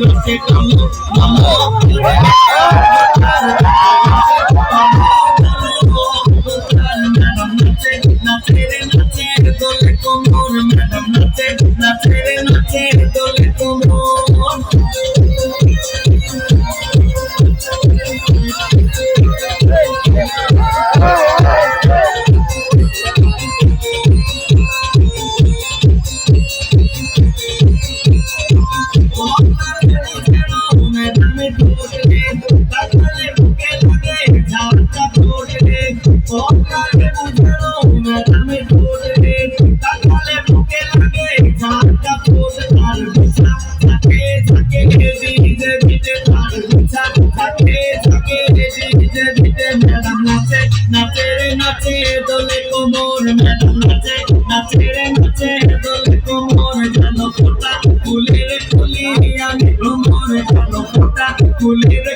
নাচে কালো মামা নাচে রে নাচে দোলে কোমর ম্যাডাম নাচে নাচে রে নাচে দোলে কোমর নাচে রে নাচে দোলে কোমর ম্যাডাম নাচে নাচে রে নাচে দোলে কোমর জানো ফোটা ফুলের ফুলি আমি ভ্রমর জানো ফোটা ফুলের